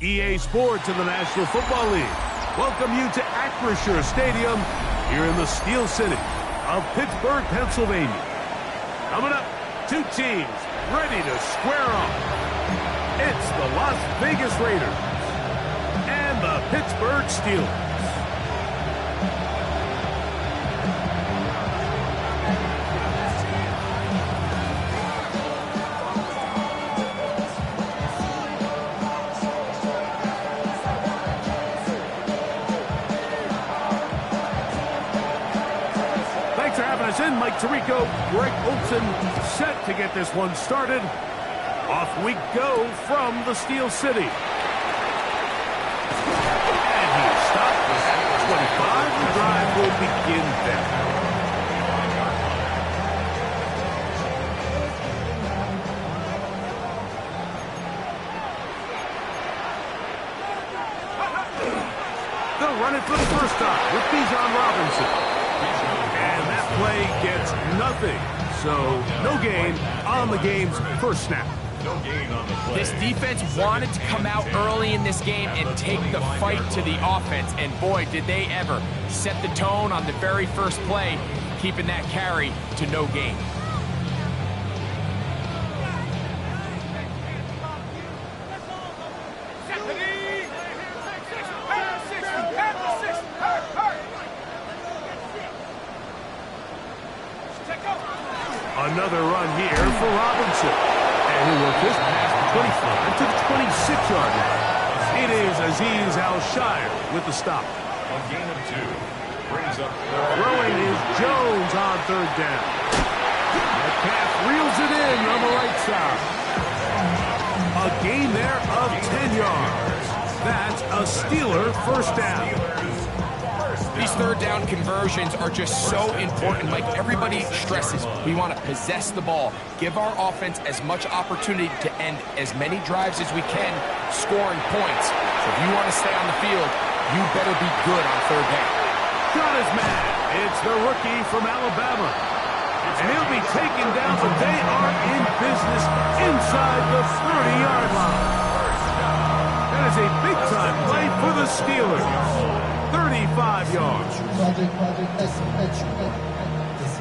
EA Sports in the National Football League welcome you to Acrisure Stadium here in the Steel City of Pittsburgh, Pennsylvania. Coming up, two teams ready to square off. It's the Las Vegas Raiders and the Pittsburgh Steelers. Mike Tirico, Greg Olson set to get this one started. Off we go from the Steel City. And he stopped at 25. The drive will begin there. They'll run it for the first time with Bijan Robinson. Play gets nothing, so no gain on the game's first snap. No gain on the play. This defense wanted to come out early in this game and take the fight to the offense, and boy, did they ever set the tone on the very first play, keeping that carry to no gain. Another run here for Robinson. And he'll work this past the 25 to the 26-yard line. It is Azeez Al-Shire with the stop. A gain of 2. Brings up throwing is Jones on third down. Metcalf reels it in on the right side. A gain there of 10 yards. That's a Steeler first down. These third down conversions are just so important. Like everybody stresses, we want to possess the ball, give our offense as much opportunity to end as many drives as we can, scoring points. So if you want to stay on the field, you better be good on third down. Got his man. It's the rookie from Alabama. And he'll be taken down, but they are in business inside the 30-yard line. That is a big-time play for the Steelers. 35 yards.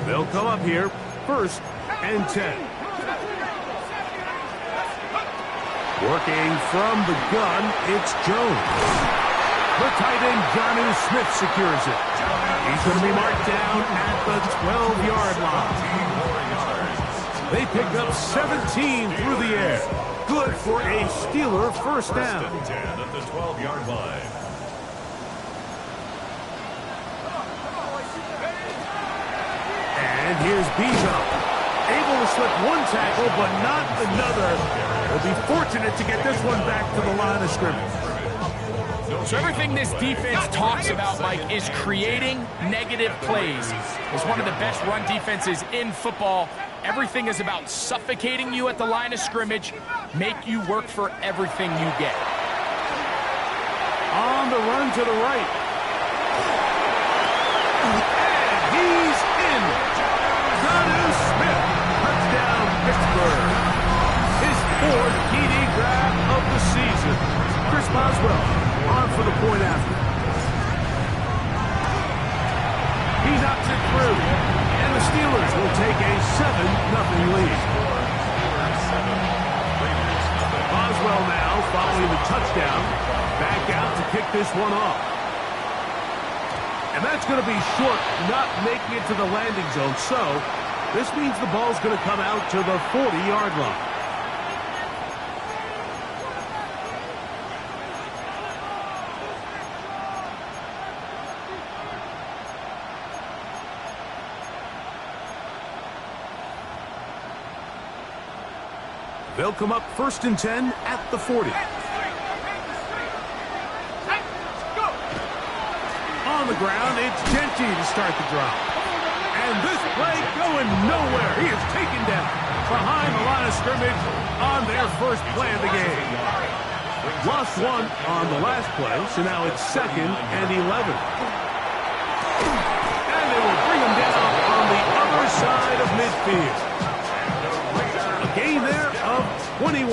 They'll come up here, 1st and 10. Working from the gun, it's Jones. The tight end, Jonnu Smith, secures it. He's going to be marked down at the 12-yard line. They pick up 17 through the air. Good for a Steeler first down. 10 at the 12-yard line. And here's Bijan, able to slip one tackle, but not another. Will be fortunate to get this one back to the line of scrimmage. So everything this defense talks about, Mike, is creating negative plays. It's one of the best run defenses in football. Everything is about suffocating you at the line of scrimmage, make you work for everything you get. On the run to the right. And he's in. Jonnu Smith, touchdown Pittsburgh. His 4th TD grab of the season. Chris Boswell on for the point after. He knocks it through, and the Steelers will take a 7-0 lead. Boswell now following the touchdown, back out to kick this one off. And that's going to be short, not making it to the landing zone. So this means the ball's going to come out to the 40-yard line. They'll come up 1st and 10 at the 40. On the ground, it's Jeanty to start the drive. And this play going nowhere. He is taken down behind the line of scrimmage on their first play of the game. Lost one on the last play, so now it's 2nd and 11. And they will bring him down on the other side of midfield. A gain there of 21.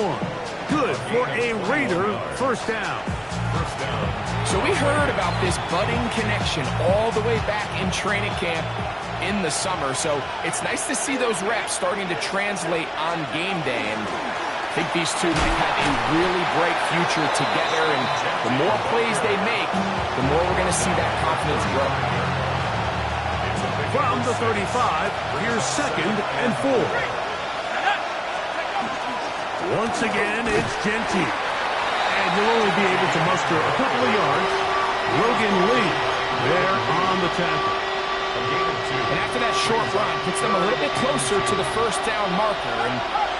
Good good for a Raider first down. First down. So we heard about this budding connection all the way back in training camp in the summer. So it's nice to see those reps starting to translate on game day. And I think these two might have a really bright future together. And the more plays they make, the more we're going to see that confidence grow. From the 35, here's 2nd and 4. Once again, it's Genty. And he'll only be able to muster a couple of yards. Logan Lee there on the tackle. And after that short run, puts them a little bit closer to the first down marker. And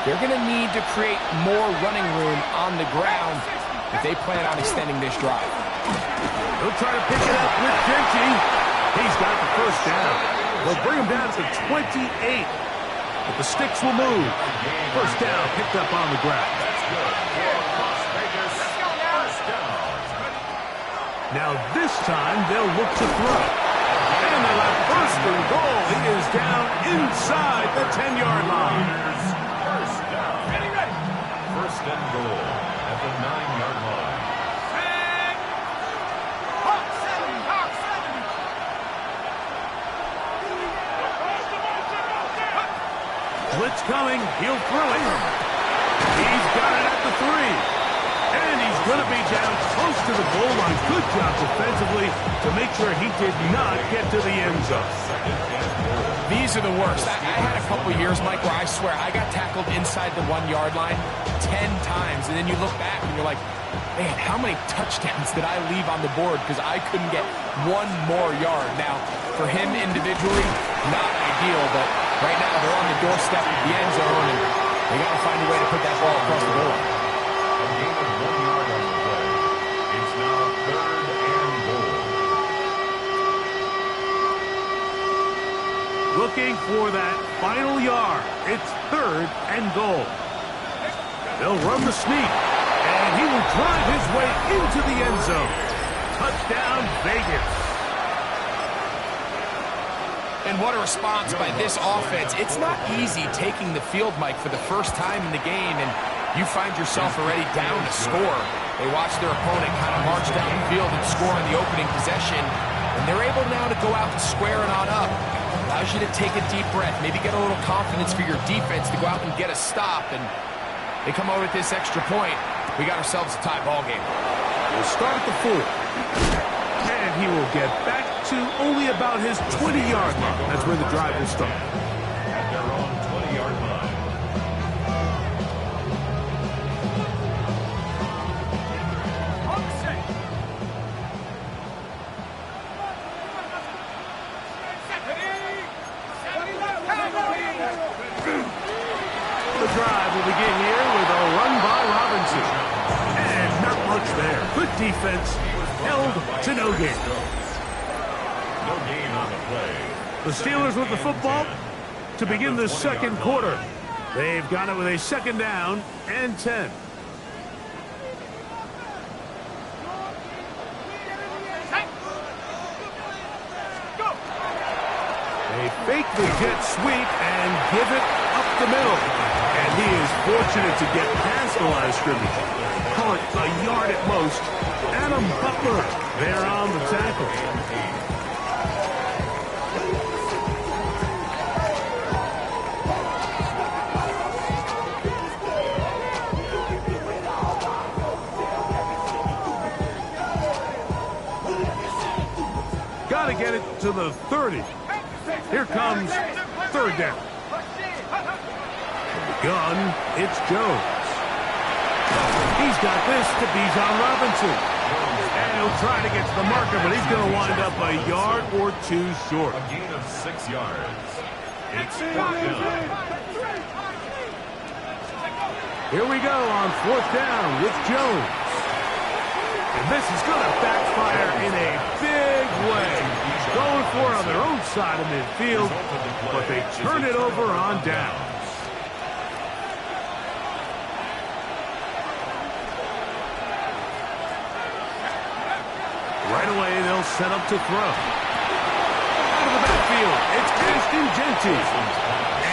they're going to need to create more running room on the ground if they plan on extending this drive. He'll try to pick it up with Genty. He's got the first down. They'll bring him down to 28. But the sticks will move. First down picked up on the ground. That's good. Las Vegas. First down. Now this time they'll look to throw. And they'll have first and goal. He is down inside the 10-yard line. First down. First and goal at the 9-yard line. Blitz coming. He'll throw it. He's got it at the 3. And he's going to be down close to the goal line. Good job defensively to make sure he did not get to the end zone. These are the worst. I had a couple years, Mike, where I swear I got tackled inside the 1-yard line 10 times. And then you look back and you're like, man, how many touchdowns did I leave on the board because I couldn't get one more yard? Now, for him individually, not ideal, but right now they're on the doorstep of the end zone, and they got to find a way to put that ball across the goal line. A gain of 1 yard on the play. It's now 3rd and goal. Looking for that final yard. It's 3rd and goal. They'll run the sneak. And he will drive his way into the end zone. Touchdown, Vegas. And what a response by this offense. It's not easy taking the field, Mike, for the first time in the game, and you find yourself already down to score. They watch their opponent kind of march down the field and score in the opening possession, and they're able now to go out and square it on up. Allows you to take a deep breath, maybe get a little confidence for your defense to go out and get a stop, and they come over with this extra point. We got ourselves a tie ball game. We'll start at the 4. And he will get back to only about his 20-yard line. That's where the drive will start. At their own 20-yard line. The drive will begin here with a run by Robinson. And not much there. Good defense. Held to no gain. No gain on the play. The Steelers with the football to begin the second quarter. They've got it with a 2nd down and 10. They fake the jet sweep and give it up the middle. And he is fortunate to get past the line of scrimmage. Call it a yard at most. Adam Butler there on the tackle. Got to get it to the 30. Here comes 3rd down. From the gun, it's Jones. He's got this to Bijan Robinson. And he'll try to get to the marker, but he's going to wind up a yard or 2 short. A gain of 6 yards. It's 4th down. Here we go on 4th down with Jones. And this is going to backfire in a big way. Going for it on their own side of midfield, but they turn it over on downs. Right away, they'll set up to throw. Out of the backfield, it's Ashton Genty.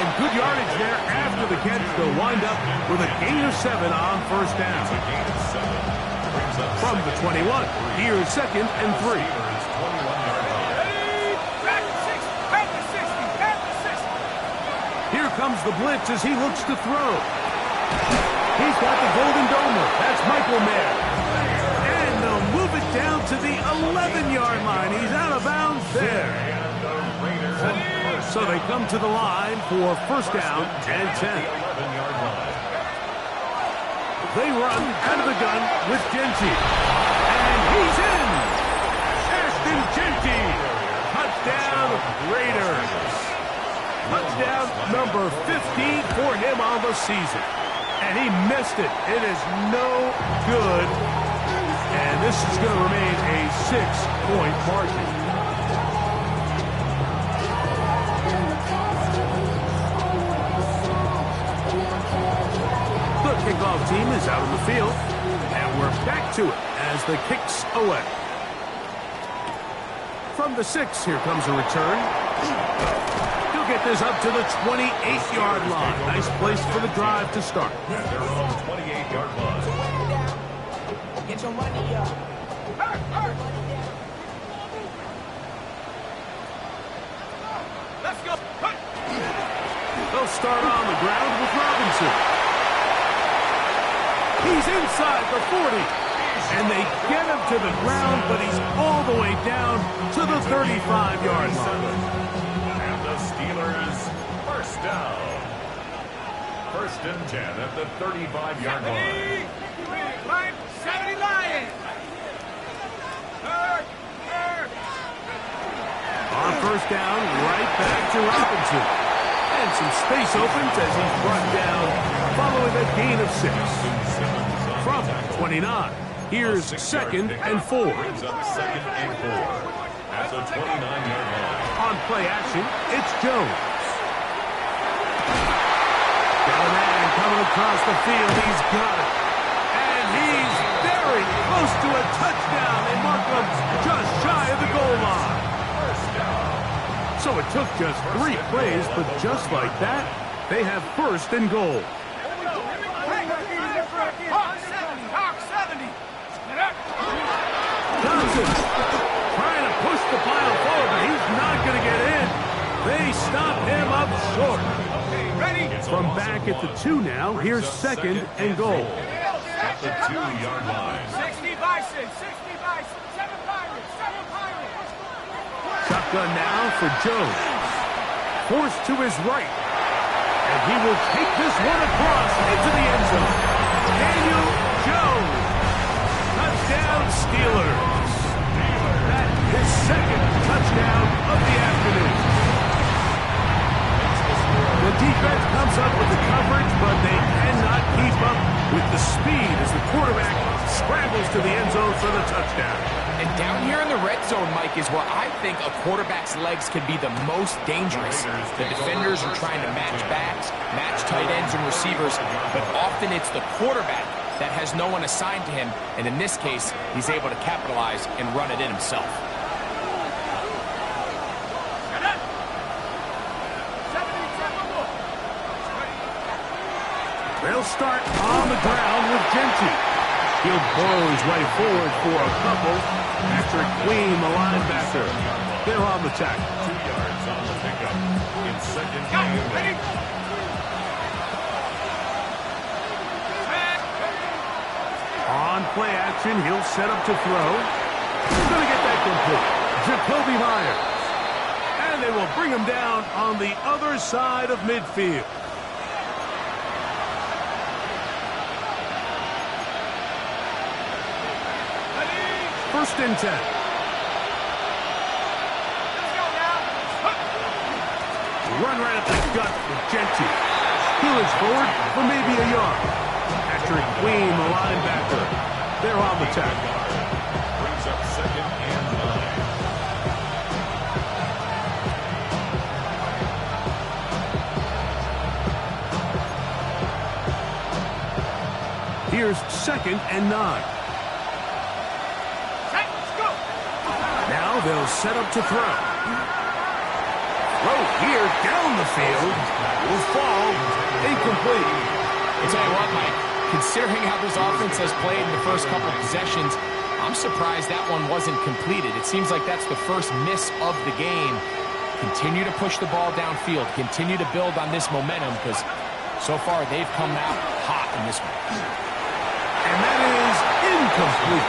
And good yardage there after the catch. They'll wind up with a gain of 7 on first down. From the 21, here's 2nd and 3. Here comes the blitz as he looks to throw. He's got the golden domer. That's Michael Mayer. And they'll move it down to the 11-yard line. He's out of bounds there. So they come to the line for first down and 10. They run out of the gun with Genty. And he's in. Ashton Genty. Touchdown Raiders. Touchdown number 15 for him on the season. And he missed it. It is no good. And this is going to remain a 6-point margin. The kickoff team is out on the field. And we're back to it as the kick's away. From the 6, here comes a return. Get this up to the 28-yard line. Nice place for the drive to start. They're on the 28-yard line. Get your money up. Let's go. They'll start on the ground with Robinson. He's inside the 40. And they get him to the ground, but he's all the way down to the 35-yard line. Steelers first down. 1st and 10 at the 35-yard line. 70 Lions. On first down, right back to Robinson. And some space opens as he's brought down following a gain of 6. From 29, here's 2nd and 4. Brings up 2nd and 4 at the 29-yard line. On play action, it's Jones. Got a man coming across the field. He's got it. And he's very close to a touchdown. They mark him just shy of the goal line. So it took just 3 plays, but just like that, they have 1st and goal. Johnson trying to push the pile forward, but he's not going to get in. They stop him up short. From back at the 2 now, here's 2nd and goal. At the 2-yard line. 60 Bison, 60 Bison, 7 Pirates, 7 Pirates. Shotgun now for Jones. Forced to his right. And he will take this one across into the end zone. Daniel Jones. Touchdown Steelers. That is 2nd touchdown of the afternoon. The defense comes up with the coverage, but they cannot keep up with the speed as the quarterback scrambles to the end zone for the touchdown. And down here in the red zone, Mike, is where I think a quarterback's legs can be the most dangerous. The defenders are trying to match backs, match tight ends and receivers, but often it's the quarterback that has no one assigned to him, and in this case, he's able to capitalize and run it in himself. They'll start on the ground with Genty. He'll burrow his way forward for a couple. Patrick Queen, the linebacker. They're on the tackle. 2 yards on the pickup. In 2nd and 8. On play action, he'll set up to throw. He's going to get that complete. Jacoby Myers. And they will bring him down on the other side of midfield. First and 10. Run right at the gut with Genty. He looks forward for maybe a yard. Patrick Queen, the linebacker. They're on the tackle. Brings up 2nd and 9. Here's 2nd and 9. Now they'll set up to throw. throw here down the field will fall incomplete. I'll tell you what, Mike, considering how this offense has played in the first couple of possessions, I'm surprised that one wasn't completed. It seems like that's the first miss of the game. Continue to push the ball downfield. Continue to build on this momentum because so far they've come out hot in this one. And that is incomplete.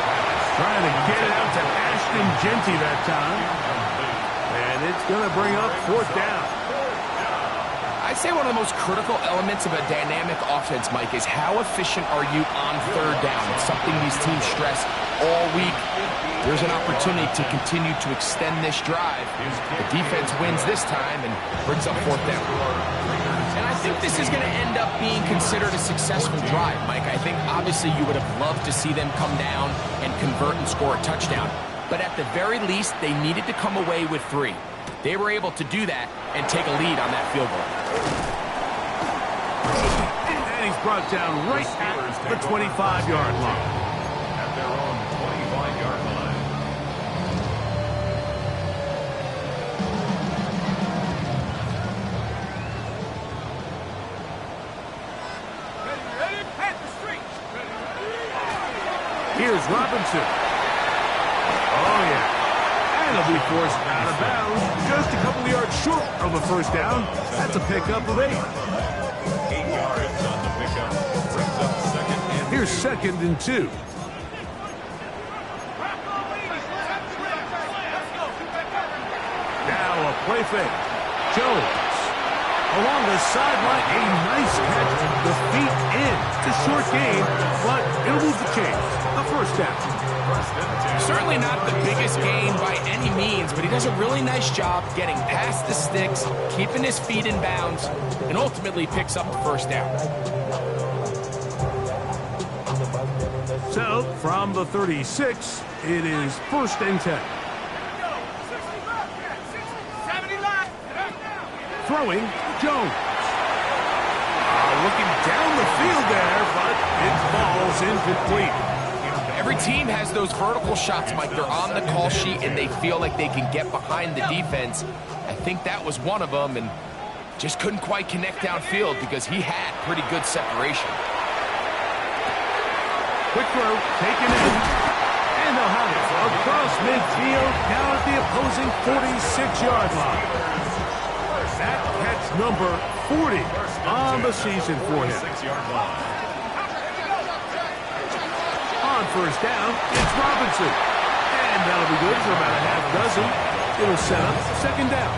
Trying to get it out to Ashton Jeanty that time. And it's going to bring up fourth down. I'd say one of the most critical elements of a dynamic offense, Mike, is how efficient are you on third down? It's something these teams stress all week. There's an opportunity to continue to extend this drive. The defense wins this time and brings up fourth down. And I think this is going to end up being considered a successful drive, Mike. I think obviously you would have loved to see them come down and convert and score a touchdown. But at the very least, they needed to come away with 3. They were able to do that and take a lead on that field goal. And he's brought down right at the 25-yard line. At their own 25-yard line. Ready? Head the street. Here's Robinson. Oh, yeah. And he'll be forced out of bounds just a couple of yards short of a first down. That's a pickup of 8. 8 yards on the pickup. Brings up second and Here's second and 2. Now a play fake. Jones. Along the sideline, a nice catch. The feet in. It's a short game, but it'll move the chains. A first down. Certainly not the biggest gain by any means, but he does a really nice job getting past the sticks, keeping his feet in bounds, and ultimately picks up a first down. So, from the 36, it is first and 10. 70 left. Throwing, Jones. Looking down the field there, but it falls incomplete. Every team has those vertical shots, Mike. They're on the call sheet, and they feel like they can get behind the defense. I think that was one of them, and just couldn't quite connect downfield because he had pretty good separation. Quick throw, taken in, and they'll have it across midfield, down at the opposing 46-yard line. That catch number 40 on the season for him. 6-yard line. On first down, it's Robinson. And that'll be good for about a half dozen. It'll set up second down.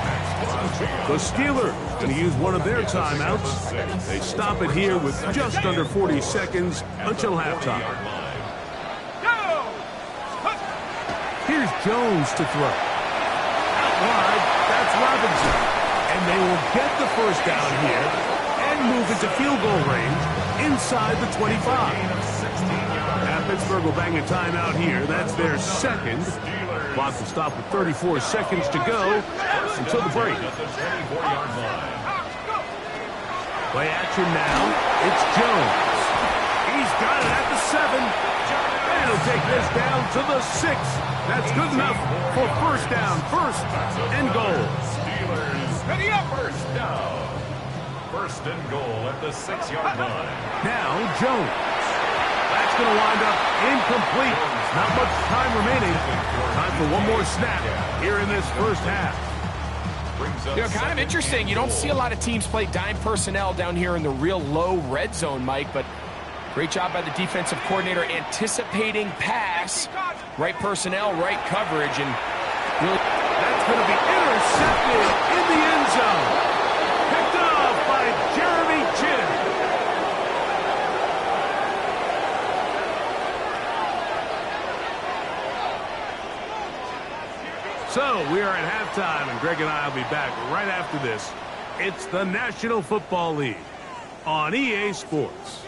The Steelers going to use one of their timeouts. They stop it here with just under 40 seconds until halftime. Here's Jones to throw. Out wide, that's Robinson. And they will get the first down here and move into field goal range inside the 25. Pittsburgh will bang a timeout here. That's their second. Clock will stop with 34 seconds to go until the break. Play action now. It's Jones. He's got it at the 7. And he'll take this down to the 6. That's good enough for first down. First and goal. Steelers. Ready up. First down. First and goal at the 6-yard line. Now Jones. That's going to wind up incomplete. Not much time remaining. Time for one more snap here in this first half. You know, kind of interesting. You don't see a lot of teams play dime personnel down here in the real low red zone, Mike, but great job by the defensive coordinator anticipating pass. Right personnel, right coverage, and really... That's going to be intercepted in the end zone. Picked off by Jeremy Chinn. So, we are at halftime, and Greg and I will be back right after this. It's the National Football League on EA Sports.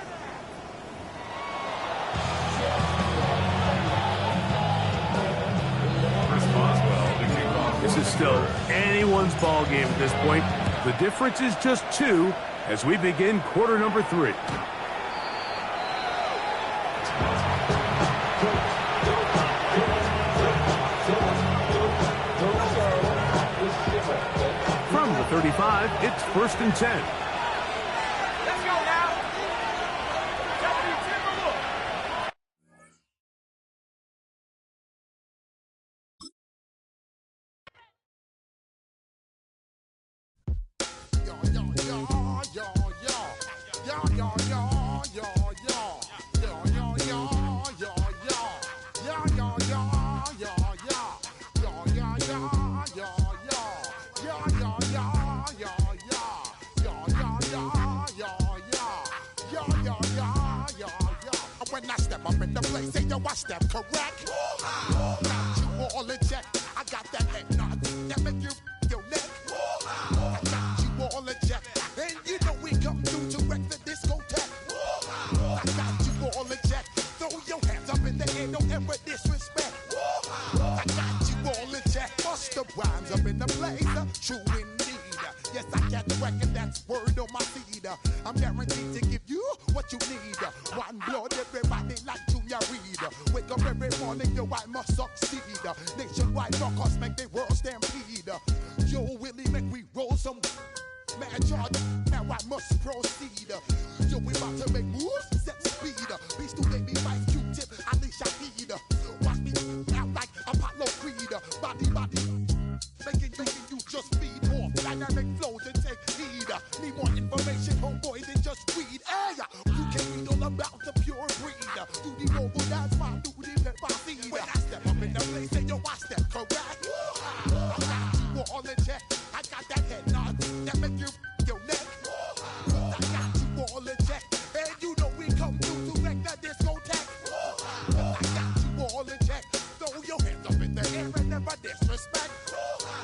This is still anyone's ball game at this point. The difference is just 2 as we begin quarter number 3. From the 35, it's 1st and 10. Let's go now. Deputy Timberwolf. When I step up in the place, say yo, I step correct. Got you all in check. I got that head nod that make you your neck. I got you all in check. And you know we come through to wreck the discotheque. I got you all in check. Throw your hands up in the air, don't ever disrespect. I got you all in check. Bust the rhymes up in the place, true indeed. Yes, I get wreck and that's word on my feed. I'm guaranteed to give you what you need. One blood, everybody like Junior Reed. Wake up every morning, yo, I must succeed. Nationwide rockers make the world stampede. Yo, Willie, make we roll some mad charge. Now I must proceed. Yo, we about to make moves, set speed. Beast to make me fight Q-tip, Ali Shaheed. Watch me out like Apollo Creed. Body, making you just feed off dynamic flows and take heed. Need more information, homeboy, than just read. Hey, you can read all about the pure breed. Do the mobile dance, my do the pepper seed. When I step up in the place, say yo, I step correct. I got you all in check. I got that head nod that make you your neck. I got you all in check. And you know we come through to wreck the discotheque. I got you all in check. Throw your hands up in the air and never disrespect.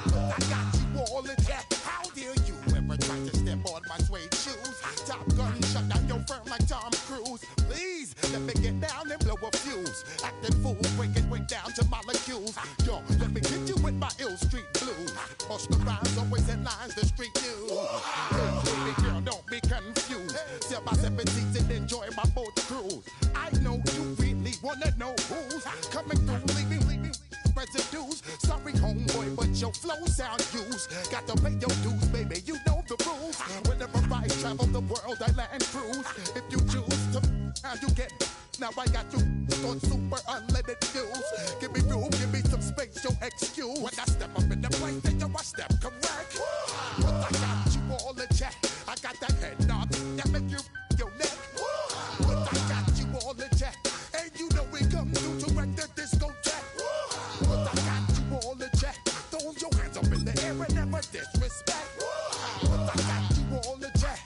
I got you all in check. How dare you ever try to step on my suede shoes? Top Gun shut down your firm like Tom Cruise. Please let me get down and blow a fuse. Acting fool, breaking way down to molecules. Yo, let me hit you with my ill street blues. Bust the rhymes, always in lines, the street news. Hey, baby girl, don't be confused. Step by 17 and enjoy my boat cruise. I know you really wanna know who's coming through, leaving residues. Sorry, homeboy, but your flow sound used. Got to pay your dues, baby, you know the rules. Whenever I travel the world, I land cruise. If you choose to, how you get. Now I got you on super unlimited views. Give me room, give me some space, your excuse. When I step up in the place, then yo, I step correct. But I got you all in check. I got that head nod that make you your neck. But I got you all in check. And you know we come through to wreck the discotheque. But I got you all in check. Throw your hands up in the air and never disrespect. But I got you all in check.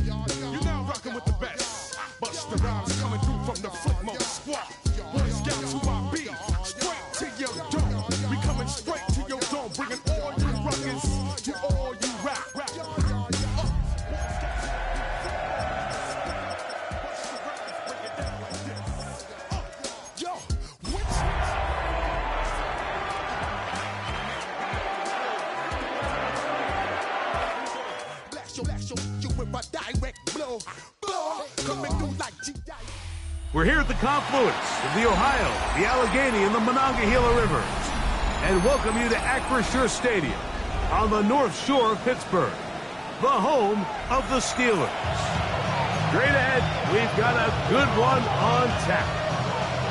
You're now rocking with the best. Bust the rhymes coming through from the footmost squad. Boy Scouts who I be. Straight to your dome. We coming straight to your dome. Bringing all you ruckus to all you rap. You with a direct blow. Coming through like G.I. We're here at the confluence of the Ohio, the Allegheny, and the Monongahela Rivers, and welcome you to Acrisure Stadium on the North Shore of Pittsburgh, the home of the Steelers. Straight ahead, we've got a good one on tap.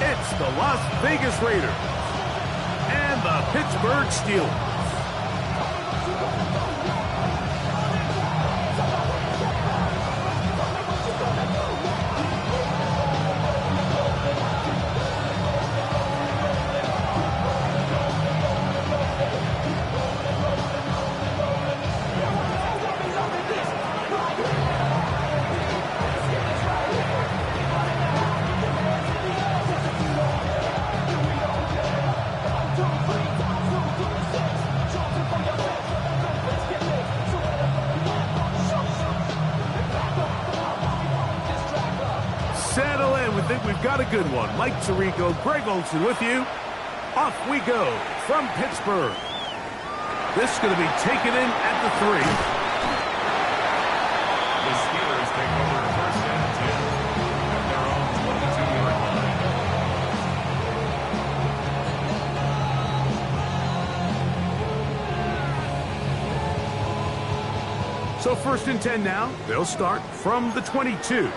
It's the Las Vegas Raiders and the Pittsburgh Steelers. Settle in. We think we've got a good one. Mike Tirico, Greg Olsen with you. Off we go from Pittsburgh. This is going to be taken in at the 3. The Steelers take over 1st and 10 at their own 22-yard line. So 1st and 10 now. They'll start from the 22.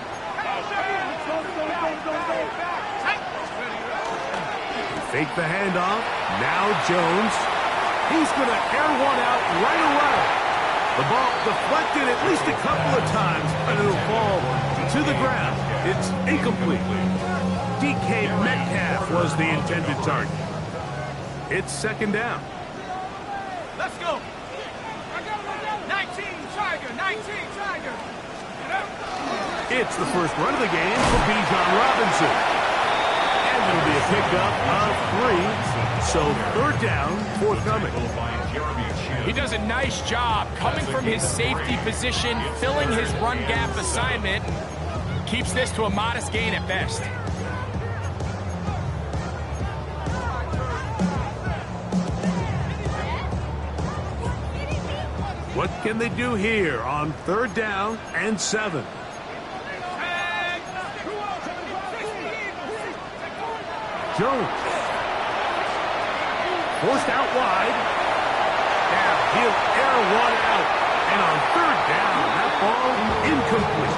Fake the handoff. Now Jones. He's going to air one out right away. The ball deflected at least a couple of times, but it'll fall to the ground. It's incomplete. DK Metcalf was the intended target. It's 2nd down. Let's go. 19 Tiger, 19 Tiger. It's the first run of the game for Bijan Robinson. And it'll be a pickup of 3. So 3rd down, forthcoming. He does a nice job coming from his safety position, filling his run gap assignment. Keeps this to a modest gain at best. What can they do here on 3rd down and 7? Jones. Forced out wide. Now he'll air one out. And on 3rd down, that ball incomplete.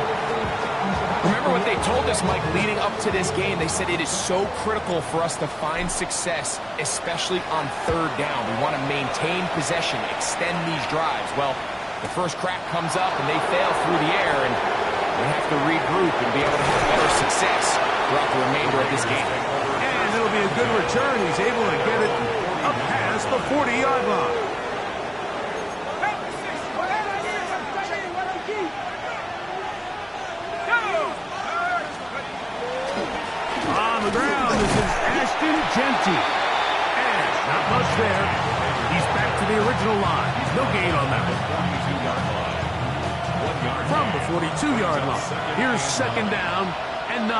Remember what they told us, Mike, leading up to this game. They said it is so critical for us to find success, especially on 3rd down. We want to maintain possession, extend these drives. Well, the first crack comes up and they fail through the air, and we have to regroup and be able to have better success throughout the remainder of this game. And it'll be a good return. He's able to get it up past the 40-yard line. On the ground, this is Ashton Jeanty. And not much there. He's back to the original line. No gain on that one. From the 42-yard line. Here's 2nd down and 9.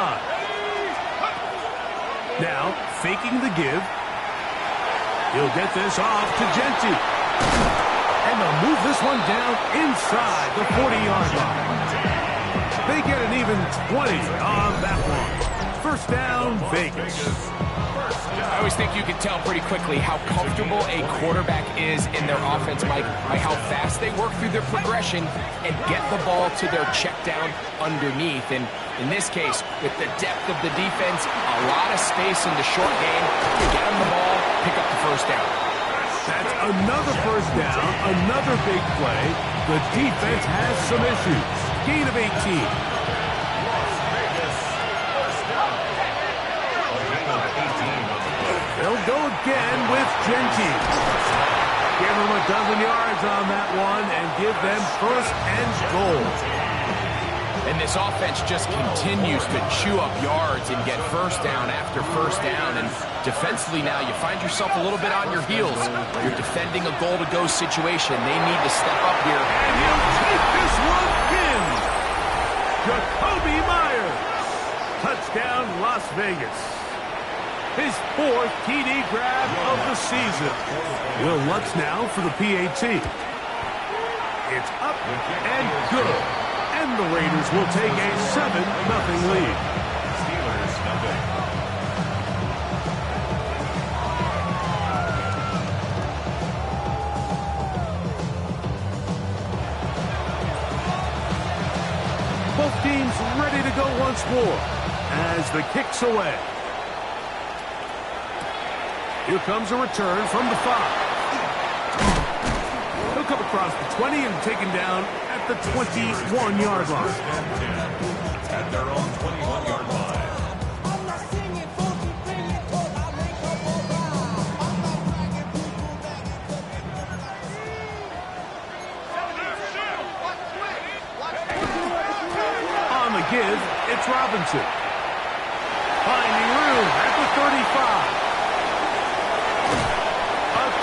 Now, faking the give. He'll get this off to Jeanty. And they'll move this one down inside the 40-yard line. They get an even 20 on that one. 1st down, Vegas. I always think you can tell pretty quickly how comfortable a quarterback is in their offense, Mike, by how fast they work through their progression and get the ball to their check down underneath. And in this case, with the depth of the defense, a lot of space in the short game, you get them the ball, pick up the 1st down. That's another 1st down, another big play. The defense has some issues. Gain of 18. They'll go again with Jeanty. Give them a dozen yards on that one and give them 1st and goal. And this offense just continues to chew up yards and get 1st down after 1st down. And defensively now, you find yourself a little bit on your heels. You're defending a goal-to-go situation. They need to step up here. And he'll take this one in. Jakobi Meyers. Touchdown, Las Vegas. His 4th TD grab of the season. Will Lutz now for the PAT. It's up and good. And the Raiders will take a 7-0 lead. Steelers nothing. Both teams ready to go once more as the kick's away. Here comes a return from the 5. He'll come across the 20 and taken down at the 21-yard line. At their own 21-yard line. On the give, it's Robinson. Finding room at the 35.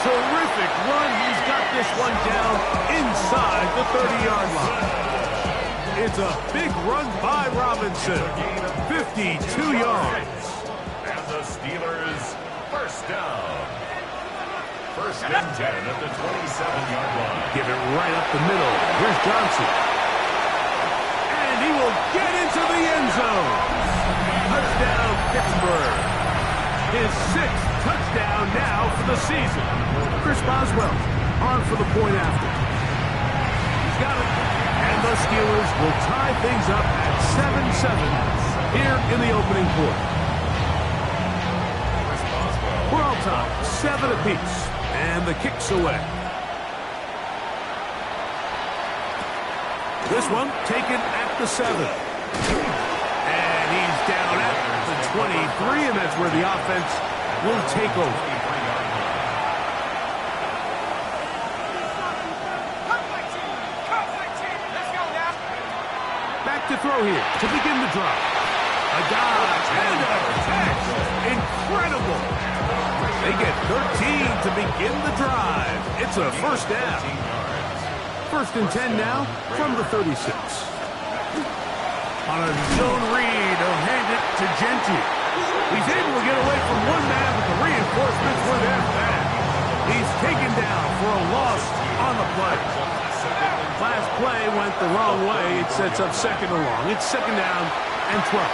Terrific run. He's got this one down inside the 30-yard line. It's a big run by Robinson. 52 yards. And the Steelers, 1st down. 1st and 10 at the 27-yard line. Give it right up the middle. Here's Johnson. And he will get into the end zone. Touchdown, Pittsburgh. His 6th touchdown now for the season. Chris Boswell on for the point after. He's got it. the Steelers will tie things up at 7-7 here in the opening quarter. We're all tied, 7 apiece, and the kick's away. This one taken at the 7. And he's down at the 23, and that's where the offense will take over. To throw here to begin the drive. A dodge and a catch. Incredible. They get 13 to begin the drive. It's a first down. 1st and 10 now from the 36. On a zone read, he'll hand it to Gentry. He's able to get away from one man, but the reinforcements were there fast. He's taken down for a loss on the play. Last play went the wrong way. It sets up 2nd and long. It's 2nd down and 12.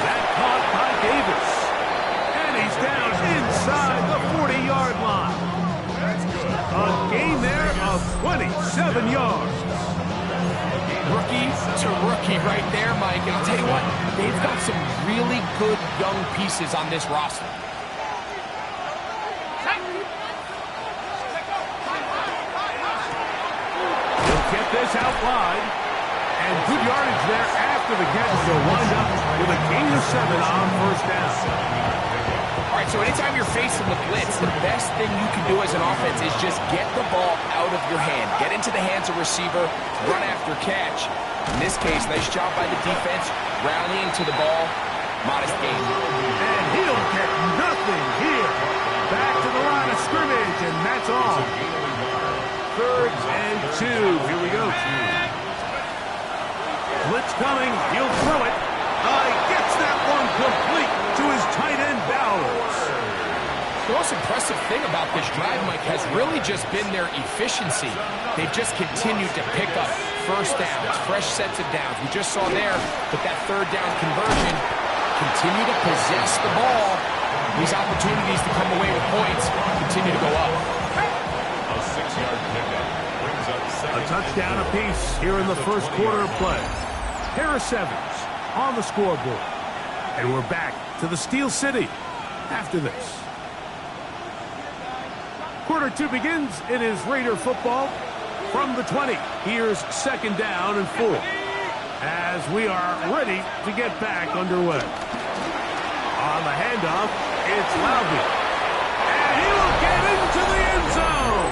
That caught by Davis. And he's down inside the 40-yard line. A gain there of 27 yards. Rookie to rookie right there, Mike. And I'll tell you what, they've got some really good young pieces on this roster. Get this out wide, and good yardage there after the catch. They'll wind up with a gain of 7 on 1st down. All right, so anytime you're facing the blitz, the best thing you can do as an offense is just get the ball out of your hand. Get into the hands of receiver, run after catch. In this case, nice job by the defense, rallying to the ball. Modest gain. And he'll get nothing here. Back to the line of scrimmage, and that's all. 3rd and 2. Here we go. Blitz coming. He'll throw it. Gets that one complete to his tight end, Bowers. The most impressive thing about this drive, Mike, has really just been their efficiency. They've just continued to pick up first downs, fresh sets of downs. We just saw there with that 3rd down conversion, continue to possess the ball. These opportunities to come away with points continue to go up. A 6-yard pickup brings up 2nd. A touchdown apiece here in the 1st quarter of play. Pair of 7s on the scoreboard. And we're back to the Steel City after this. Quarter 2 begins. It is Raider football from the 20. Here's 2nd down and 4. As we are ready to get back underway. On the handoff, it's Laube. And he will get into the end zone.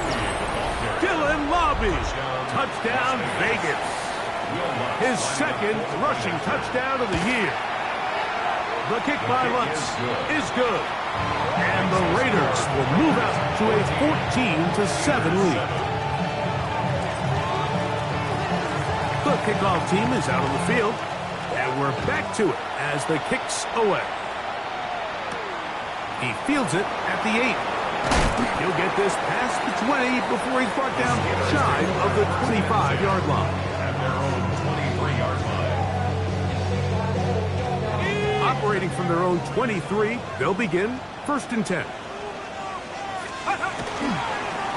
Dylan Laube. Touchdown, Vegas. His 2nd rushing touchdown of the year. The kick by Lutz is good. And the Raiders will move out to a 14-7 lead. The kickoff team is out on the field. And we're back to it as the kick's away. He fields it at the 8. He'll get this past the 20 before he's brought down shy of the 25-yard line. At their own 23-yard line. Operating from their own 23, they'll begin 1st and 10.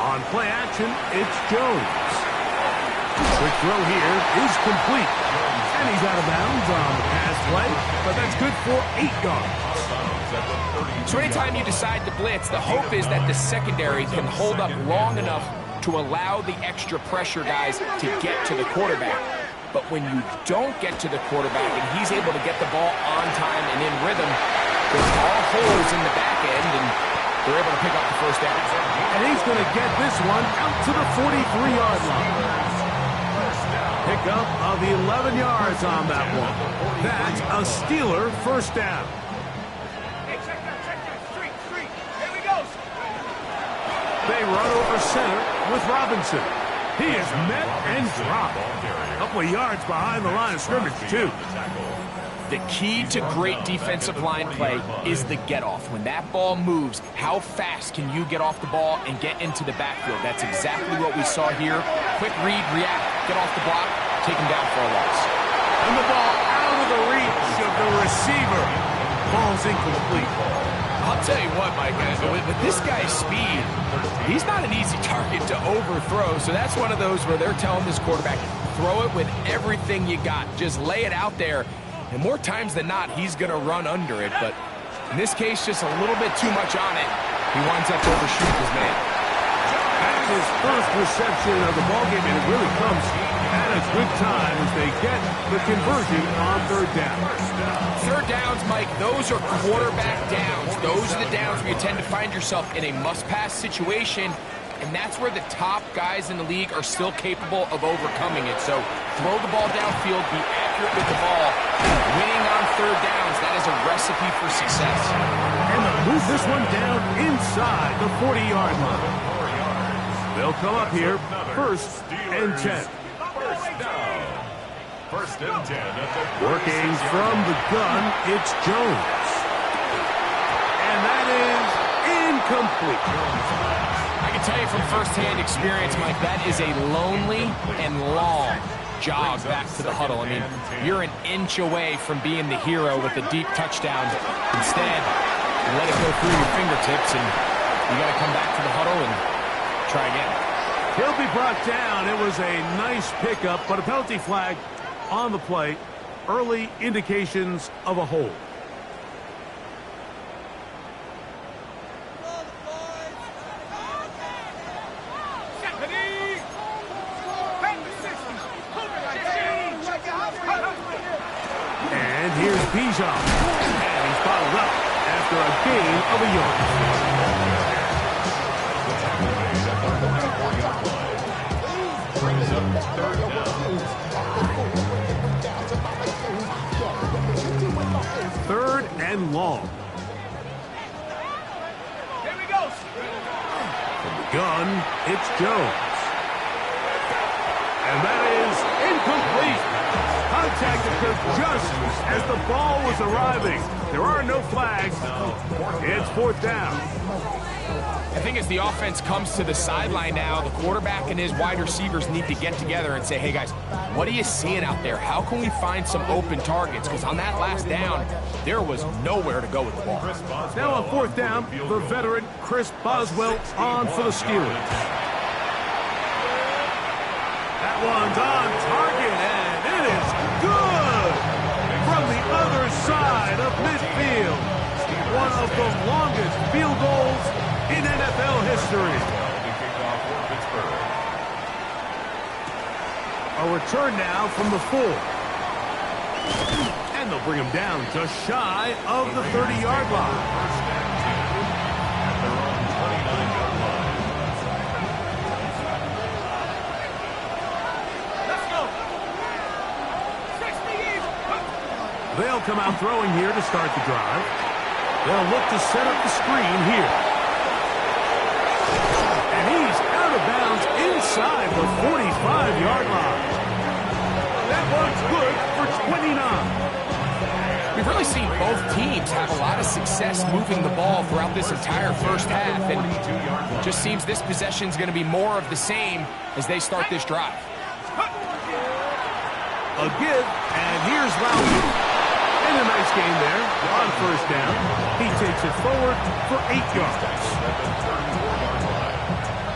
On play action, it's Jones. Quick throw here is complete. And he's out of bounds on the pass play, but that's good for 8 yards. So anytime you decide to blitz, the hope is that the secondary can hold up long enough to allow the extra pressure guys to get to the quarterback. But when you don't get to the quarterback and he's able to get the ball on time and in rhythm, there's all holes in the back end, and they're able to pick up the 1st down. And he's going to get this one out to the 43-yard line. Pickup of 11 yards on that one. That's a Steeler 1st down. Hey, check that. Street. Here we go. They run over center with Robinson. He is met and dropped. A couple of yards behind the line of scrimmage, too. The key to great defensive line play is the get-off. When that ball moves, how fast can you get off the ball and get into the backfield? That's exactly what we saw here. Quick read, react, get off the block, take him down for a loss. And the ball out of the reach of the receiver. Ball's incomplete. I'll tell you what, Mike, with this guy's speed, he's not an easy target to overthrow. So that's one of those where they're telling this quarterback, throw it with everything you got. Just lay it out there. And more times than not, he's going to run under it. But in this case, just a little bit too much on it. He winds up overshooting his man. That's his first reception of the ballgame, and it really comes at a good time as they get the conversion on third down. Third downs, Mike, those are quarterback downs. Those are the downs where you tend to find yourself in a must-pass situation, and that's where the top guys in the league are still capable of overcoming it. So throw the ball downfield, be accurate with the ball. Winning on third downs, that is a recipe for success. And they'll move this one down inside the 40-yard line. They'll come up here, first and 10. First and 10 at the Working from the gun, it's Jones. And that is incomplete. I can tell you from firsthand experience, Mike, that is a lonely and long jog back to the huddle. I mean, you're an inch away from being the hero with a deep touchdown. Instead, you let it go through your fingertips, and you got to come back to the huddle and try again. He'll be brought down. It was a nice pickup, but a penalty flag on the play. Early indications of a hold. And here's Bijan. And he's bottled up after a gain of a yard. brings up third down. Third and long. Here we go. From the gun, it's Jones. And that is incomplete. Contact occurred just as the ball was arriving. There are no flags. It's fourth down. I think as the offense comes to the sideline now, the quarterback and his wide receivers need to get together and say, hey guys, what are you seeing out there? How can we find some open targets? Because on that last down, there was nowhere to go with the ball. Now on fourth down, the veteran Chris Boswell on for the Steelers. That one's on target, and it is good from the other side of midfield. One of the longest field goals in NFL history. A return now from the 4. And they'll bring him down just shy of the 30-yard line. They'll come out throwing here to start the drive. They'll look to set up the screen here. And he's out of bounds inside the 45-yard line. That one's good for 29. We've really seen both teams have a lot of success moving the ball throughout this entire first half. And it just seems this possession's going to be more of the same as they start this drive. A give, and here's Lowry. And a nice gain there on first down. He takes it forward for 8 yards.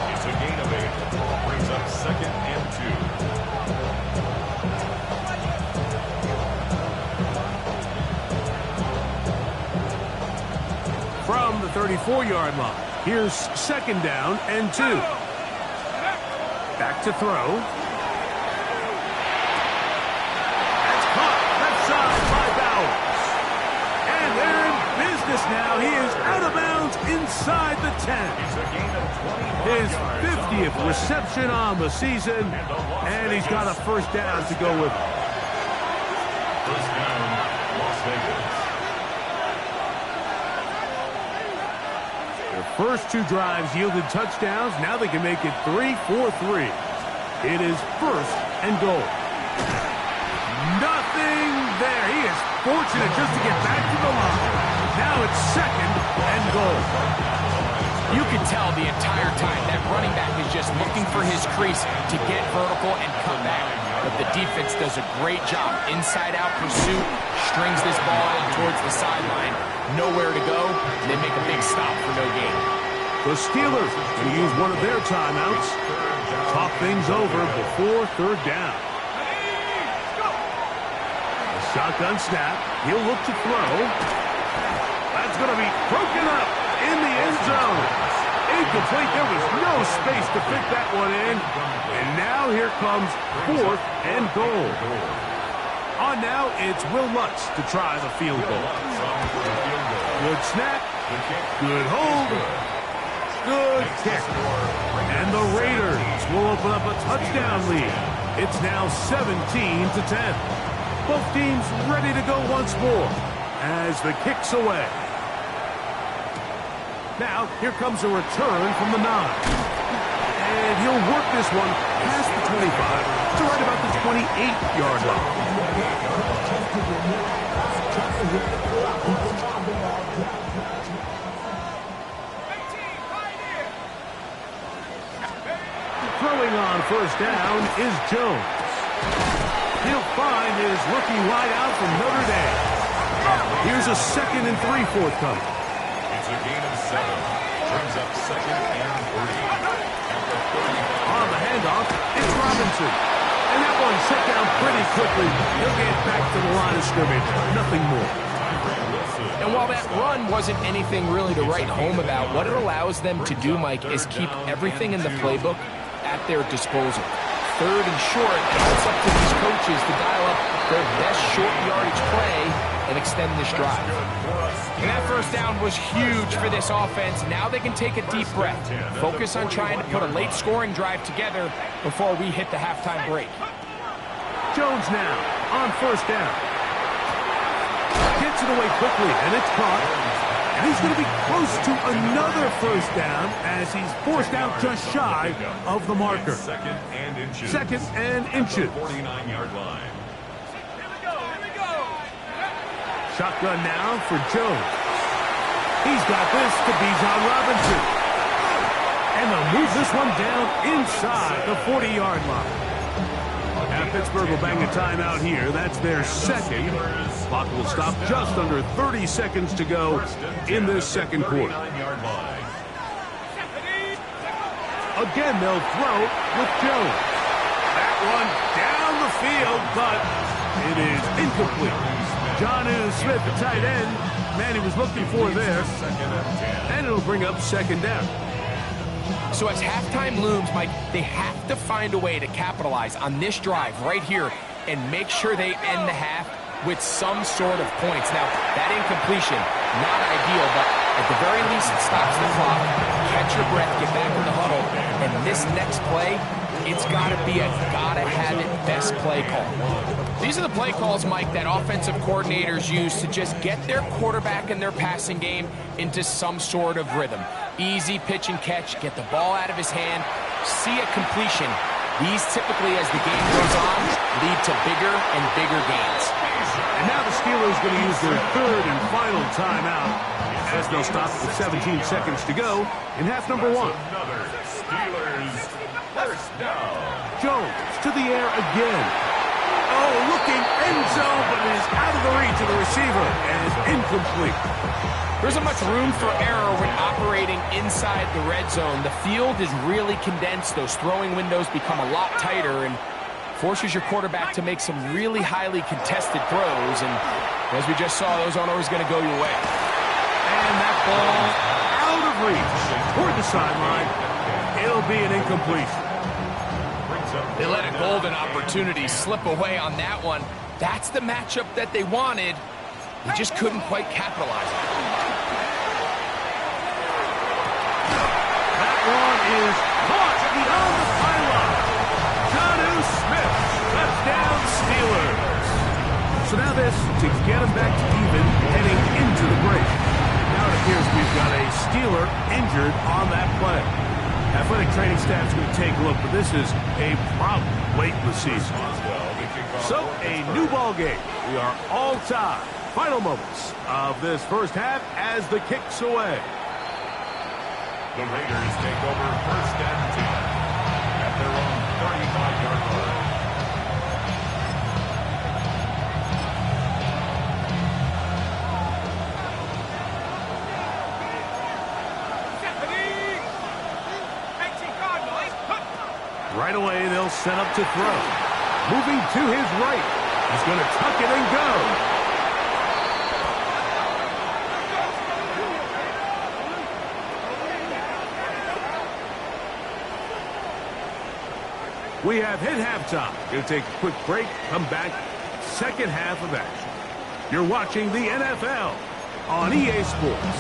It's a gain of 8. Brings up second and 2. From the 34-yard line, here's second down and 2. Back to throw. That's caught left side by Bowers. And they're in business now. He is out of bounds inside the 10. It's a gain of 21 His yards. 50th reception on the season, and he's got a first down to go with him. First down, Las Vegas. Their first 2 drives yielded touchdowns. Now they can make it 3-4-3. It is first and goal. Nothing there. He is fortunate just to get back to the line. Now it's second and goal. You can tell the entire time that running back is just looking for his crease to get vertical and come back. But the defense does a great job. Inside-out pursuit, strings this ball in towards the sideline. Nowhere to go. They make a big stop for no gain. The Steelers going to use one of their timeouts. Talk things over before third down. A shotgun snap. He'll look to throw. That's going to be broken up in the end zone. Incomplete. There was no space to fit that one in. And now here comes 4th and goal. On now, it's Will Lutz to try the field goal. Good snap. Good hold. Good kick. And the Raiders will open up a touchdown lead. It's now 17-10. Both teams ready to go once more as the kick's away. Now, here comes a return from the 9. And he'll work this one past the 25 to right about the 28-yard line. Throwing on first down is Jones. He'll find his rookie wideout from Notre Dame. Here's a 2nd and 3 forthcoming. It's a gain of 7. Brings up 2nd and 3. On the handoff, it's Robinson. And that one shut down pretty quickly. He'll get back to the line of scrimmage. Nothing more. And while that run wasn't anything really to write home about, what it allows them to do, Mike, is keep everything in the playbook at their disposal. 3rd and short, it's up to these coaches to dial up their best short yardage play and extend this drive. And that first down was huge for this offense. Now they can take a deep breath, focus on trying to put a late scoring drive together before we hit the halftime break. Jones now on first down. Gets it away quickly, and it's caught. And he's going to be close to another first down as he's forced out just shy of the marker. 2nd and inches. 2nd and inches. 49-yard line. Shotgun now for Jones. He's got this to Bijan Robinson. And they'll move this one down inside the 40-yard line. Now Pittsburgh will bang a timeout here. That's their 2nd. Clock will stop just under 30 seconds to go in this 2nd quarter. Again, they'll throw with Jones. That one down the field, but it is incomplete. Jonnu Smith, the tight end, man he was looking for there. And it'll bring up 2nd down. So as halftime looms, Mike, they have to find a way to capitalize on this drive right here and make sure they end the half with some sort of points. Now, that incompletion, not ideal, but at the very least it stops the clock. Catch your breath, get back in the huddle, and this next play, it's got to be a gotta-have-it best play call. These are the play calls, Mike, that offensive coordinators use to just get their quarterback and their passing game into some sort of rhythm. Easy pitch and catch, get the ball out of his hand, see a completion. These typically, as the game goes on, lead to bigger and bigger gains. And now the Steelers going to use their 3rd and final timeout as they'll stop with 17 seconds to go in half number 1. Another Steelers first down. Jones to the air again. Oh, looking end zone, but it is out of the reach of the receiver and is incomplete. There isn't much room for error when operating inside the red zone. The field is really condensed. Those throwing windows become a lot tighter and forces your quarterback to make some really highly contested throws. And as we just saw, those aren't always going to go your way. And that ball out of reach toward the sideline. It'll be an incompletion. They let a golden opportunity slip away on that one. That's the matchup that they wanted. They just couldn't quite capitalize on it. That one is caught beyond the pylon. Jonnu Smith, touchdown Steelers. So now this to get them back to even heading into the break. Now it appears we've got a Steeler injured on that play. Athletic training staff's going to take a look, but this is a problem late in the season. So, a new ball game. We are all tied. Final moments of this first half as the kick's away. The Raiders take over 1st and 10 at their own 35-yard line. Right away, they'll set up to throw. Moving to his right. He's going to tuck it and go. We have hit halftime. Going to take a quick break, come back, second half of action. You're watching the NFL on EA Sports.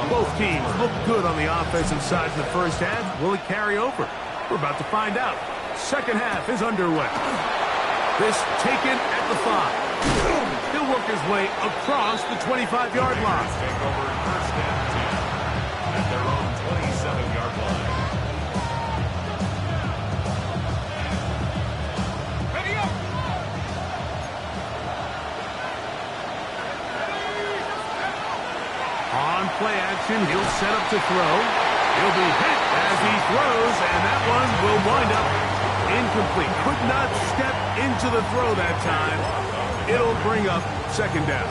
Both teams look good on the offensive side in the first half. Will it carry over? We're about to find out. Second half is underway. This taken at the 5. He'll work his way across the 25-yard line. Take over 1st and 10 at their own 27-yard line. Ready up! On play action, he'll set up to throw. He'll be hit as he throws, and that one will wind up incomplete. Could not step into the throw that time. It'll bring up second down.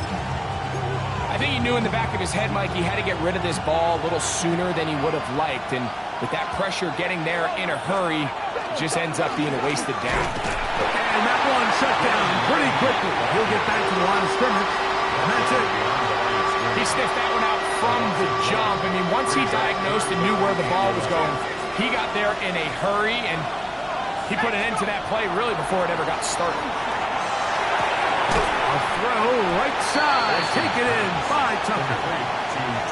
I think he knew in the back of his head, Mike, he had to get rid of this ball a little sooner than he would have liked. And with that pressure getting there in a hurry, it just ends up being a wasted down. And that one shut down pretty quickly. He'll get back to the line of scrimmage, and that's it. He sniffed that one out from the jump. I mean, once he diagnosed and knew where the ball was going, he got there in a hurry, and he put an end to that play really before it ever got started. A throw right side, taken in by Tucker.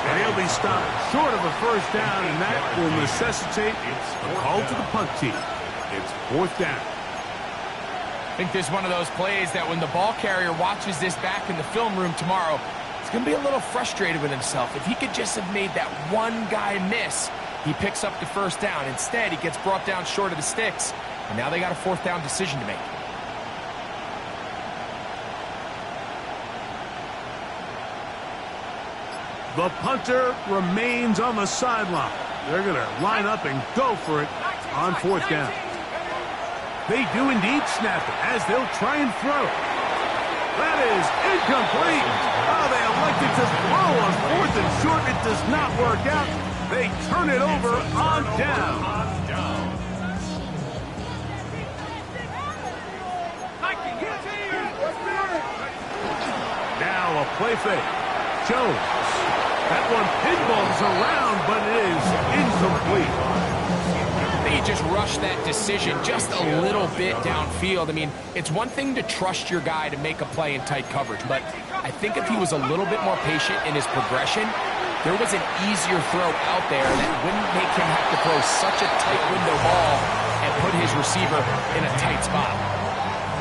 And he'll be stopped short of a first down, and that will necessitate a call to the punt team. It's 4th down. I think this is one of those plays that when the ball carrier watches this back in the film room tomorrow, he's going to be a little frustrated with himself. If he could just have made that one guy miss, he picks up the first down. Instead, he gets brought down short of the sticks, and now they got a 4th down decision to make. The punter remains on the sideline. They're going to line up and go for it on 4th down. They do indeed snap it as they'll try and throw. That is incomplete. Oh, they elected to throw on 4th and short. It does not work out. They turn it over on down. Now a play fake. Jones. That one pinballs around, but it is incomplete. He just rushed that decision just a little bit downfield. I mean, it's one thing to trust your guy to make a play in tight coverage, but I think if he was a little bit more patient in his progression, there was an easier throw out there that wouldn't make him have to throw such a tight window ball and put his receiver in a tight spot.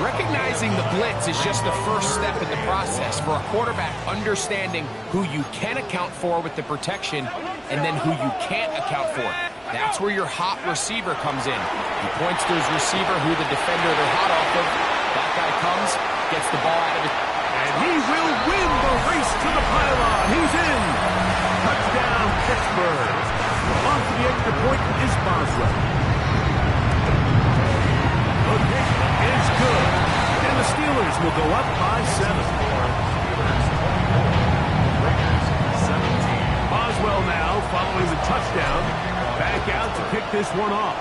Recognizing the blitz is just the first step in the process for a quarterback understanding who you can account for with the protection and then who you can't account for. That's where your hot receiver comes in. He points to his receiver, who the defender they're hot off of. That guy comes, gets the ball out of it. And he will win the race to the pylon. He's in. Touchdown, Pittsburgh. On to the extra point is Boswell. The kick is good. And the Steelers will go up by 7. Boswell now following the touchdown. Back out to kick this one off.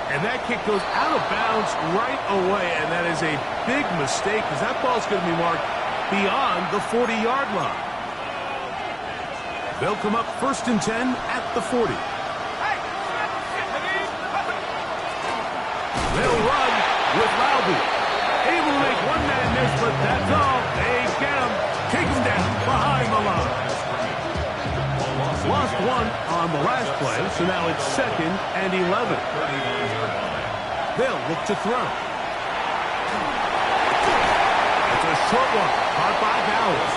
And that kick goes out of bounds right away, and that is a big mistake because that ball's going to be marked beyond the 40-yard line. They'll come up 1st and 10 at the 40. They'll run with Laube. Able to make one man miss, but that's all. They get him, take him down behind the line. Lost one on the last play, so now it's 2nd and 11. They'll look to throw. It's a short one, caught by Dallas.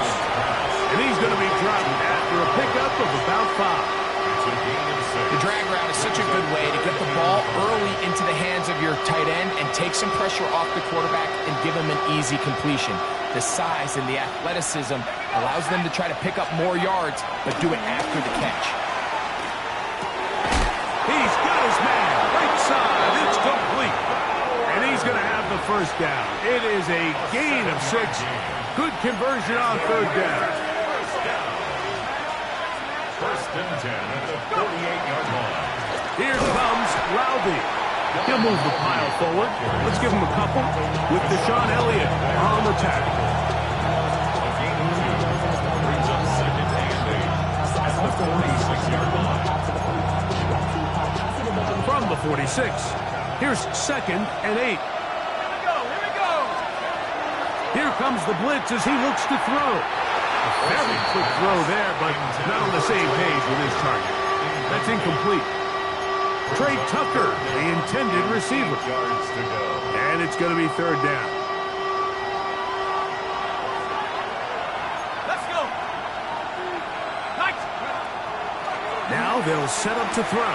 And he's going to be dropped after a pickup of about 5. It's a gain of 6. The drag route is such a good way to get the ball early into the hands of your tight end and take some pressure off the quarterback and give him an easy completion. The size and the athleticism allows them to try to pick up more yards, but do it after the catch. He's got his man. Right side. It's complete. And he's going to have the first down. It is a gain of 6. Good conversion on third down. First and 10 at the 48-yard line. Here comes Loudby. He'll move the pile forward. Let's give him a couple with Deshaun Elliott on the tackle. A gain of 2 brings up second and 8 at the 46-yard line. From the 46, here's second and 8. Here we go. Here comes the blitz as he looks to throw. A very quick throw there, but not on the same page with his target. That's incomplete. Trey Tucker, the intended receiver. Yards to go. And it's going to be third down. Let's go. Nice. Now they'll set up to throw.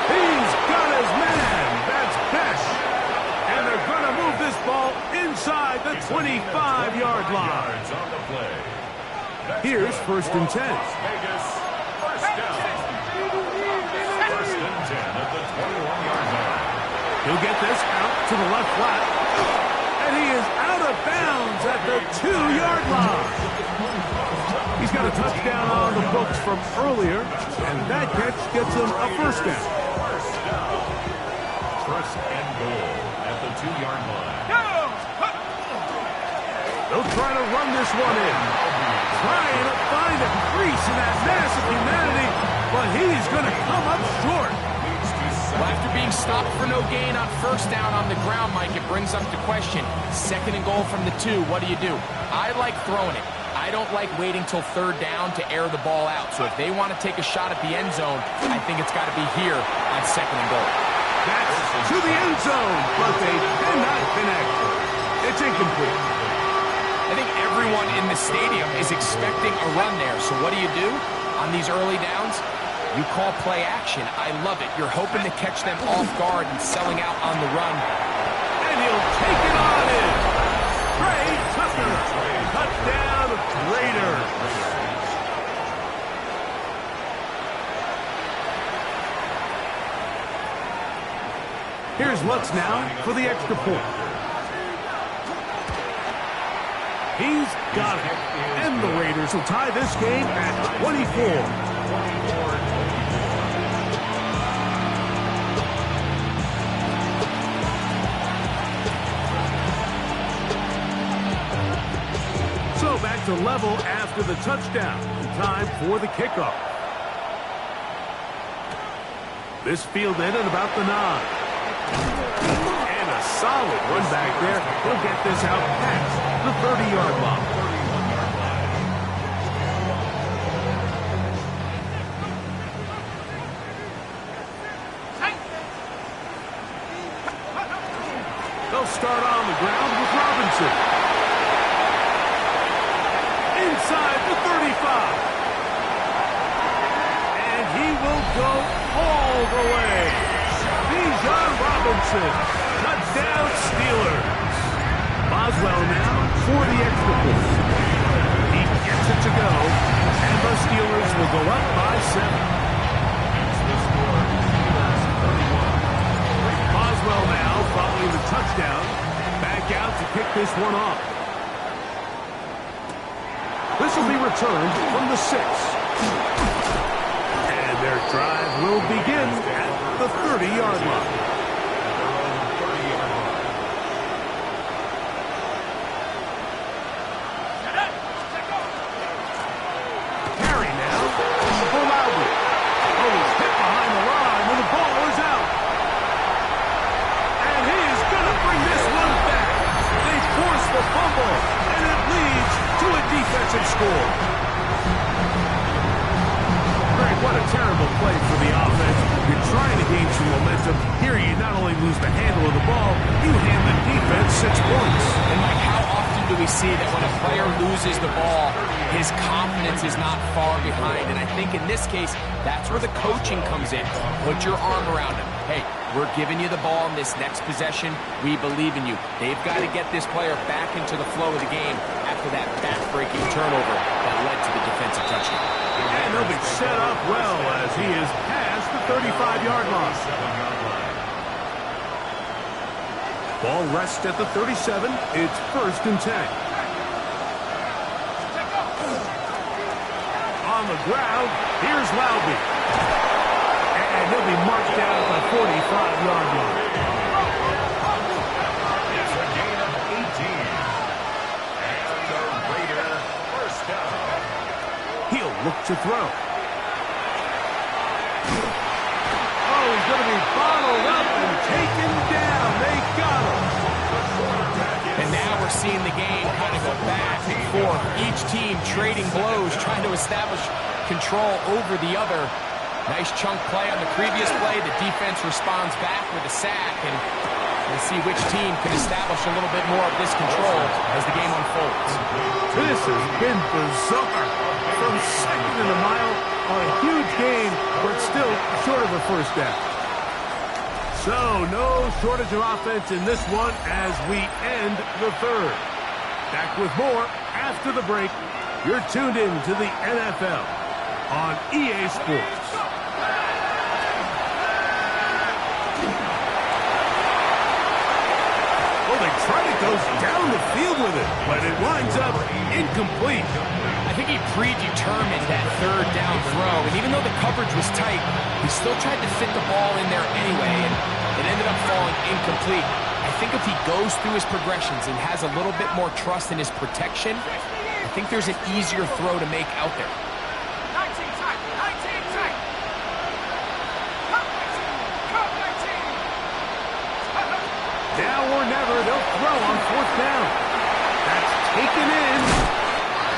He's got his man. That's Besh. And they're going to move this ball inside the 25-yard line. Yards on the play. Here's first and 10. Las Vegas, first down. First and 10 at the 21-yard line. He'll get this out to the left flat. And he is out of bounds at the 2-yard line. He's got a touchdown on the books from earlier, and that catch gets him a first down. First and goal at the 2-yard line. They'll try to run this one in. Trying to find a crease in that mass of humanity, but he's going to come up short. Well, after being stopped for no gain on first down on the ground, Mike, it brings up the question. Second and goal from the 2, what do you do? I like throwing it. I don't like waiting till third down to air the ball out. So if they want to take a shot at the end zone, I think it's got to be here on second and goal. That's to the end zone, but they cannot connect. It's incomplete. I think everyone in the stadium is expecting a run there. So what do you do on these early downs? You call play action. I love it. You're hoping to catch them off guard and selling out on the run. And he'll take it on in. Trey Tucker. Touchdown, Raiders. Here's Lutz now for the extra point. He's got it. And the Raiders will tie this game at 24. So back to level after the touchdown. Time for the kickoff. This fielded at about the 9. And a solid run back there. He'll get this out past the 30-yard line. They'll start on the ground with Robinson. Inside the 35. And he will go all the way. Bijan Robinson. Touchdown Steelers. Boswell now for the extra point. He gets it to go. And the Steelers will go up by 7. Boswell now following the touchdown. Back out to kick this one off. This will be returned from the 6. And their drive will begin at the 30-yard line. Carry now for Loudby. Oh, he's hit behind the line when the ball is out. And he is going to bring this one back. They force the fumble, and it leads to a defensive score. Greg, what a terrible play for the offense. You're trying to gain some momentum. Here you not only lose the handle of the ball, you hand the defense 6 points. And Mike, how often do we we see that when a player loses the ball, his confidence is not far behind. And I think in this case, that's where the coaching comes in. Put your arm around him. Hey, we're giving you the ball in this next possession. We believe in you. They've got to get this player back into the flow of the game after that back-breaking turnover that led to the defensive touchdown. And he'll be set up well as he is past the 35-yard line. Ball rests at the 37. It's 1st and 10. On the ground, here's Laube. And he'll be marked down at the 45-yard line. It's a gain of 18. And the Raider first down. He'll look to throw. Oh, he's going to be bottled up and taken down. They got him. And now we're seeing the game kind of go back and forth. Each team trading blows, trying to establish control over the other. Nice chunk play on the previous play. The defense responds back with a sack. And we'll see which team can establish a little bit more of this control as the game unfolds. This has been bizarre. From second in a mile, a huge game, but still short of a first down. So, no shortage of offense in this one as we end the third. Back with more after the break. You're tuned in to the NFL on EA Sports. Well, they try to go down the field with it, but it winds up incomplete. I think he predetermined that third down throw, and even though the coverage was tight, he still tried to fit the ball in there anyway, and it ended up falling incomplete. I think if he goes through his progressions and has a little bit more trust in his protection, I think there's an easier throw to make out there. 19 tight, 19 tight. Cut 19. Now or never, they'll throw on 4th down. That's taken in.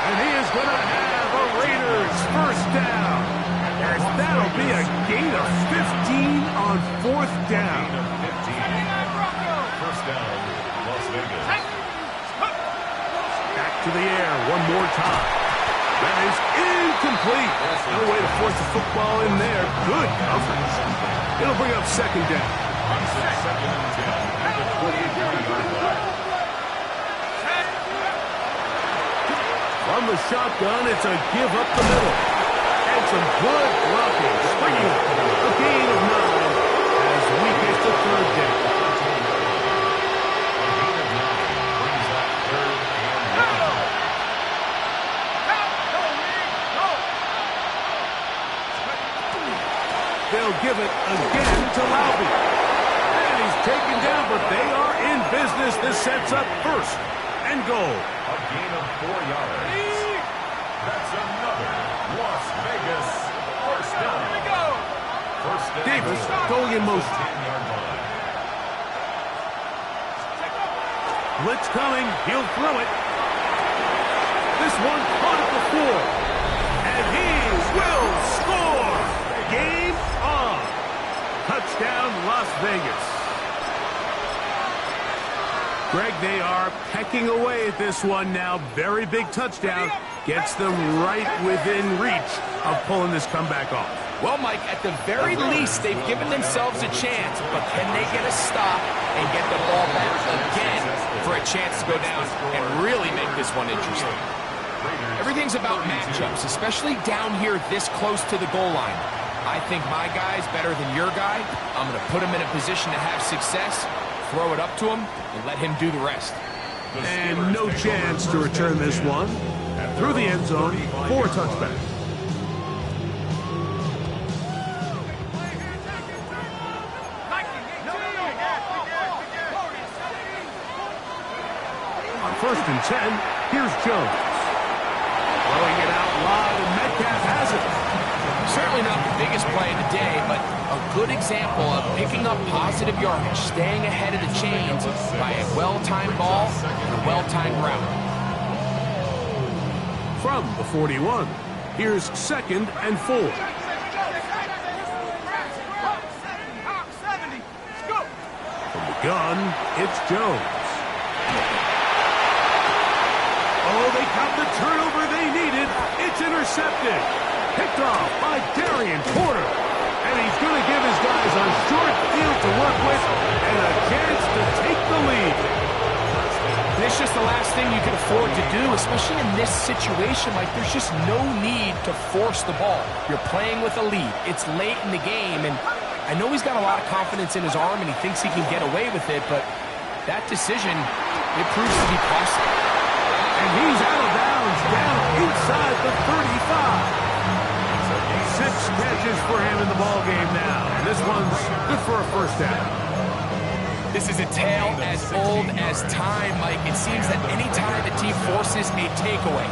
And he is going to have a Raiders first down. As that'll be a gain of 15 on 4th down. First down, Las Vegas. Back to the air one more time. That is incomplete. No way to force the football in there. Good coverage. It'll bring up 2nd down. Second and 10 at the 23-yard line. From the shotgun, it's a give up the middle. And some good blocking. Springing up. A gain of 9 as we get to 3rd down. They'll give it again to Laube. And he's taken down, but they are in business. This sets up 1st and goal. A gain of 4 yards. That's another Las Vegas first down. Here we go. First down. Davis going in motion. 10-yard line. Blitz coming. He'll throw it. This one caught at the 4. And he will score. Game on. Touchdown, Las Vegas. Greg, they are pecking away at this one now. Very big touchdown. Gets them right within reach of pulling this comeback off. Well, Mike, at the very least, they've given themselves a chance, but can they get a stop and get the ball back again for a chance to go down and really make this one interesting? Everything's about matchups, especially down here this close to the goal line. I think my guy's better than your guy. I'm going to put him in a position to have success, throw it up to him, and let him do the rest. And no chance to return this one. Through the end zone for a touchback. On 1st and 10, here's Jones. Throwing it out wide, and Metcalf has it. Certainly not the biggest play of the day, but a good example of picking up positive yardage, staying ahead of the chains by a well-timed ball and a well-timed route. From the 41, here's 2nd and 4. From the gun, it's Jones. Oh, they got the turnover they needed. It's intercepted. Picked off by Darian Porter. And he's going to give his guys a short field to work with and a chance to take the lead. It's just the last thing you can afford to do, especially in this situation. Like, there's just no need to force the ball. You're playing with a lead. It's late in the game, and I know he's got a lot of confidence in his arm, and he thinks he can get away with it, but that decision, it proves to be costly. And he's out of bounds, down inside the 35. 6 catches for him in the ball game now. And this one's good for a first down. This is a tale as old as time, Mike. It seems that any time the team forces a takeaway,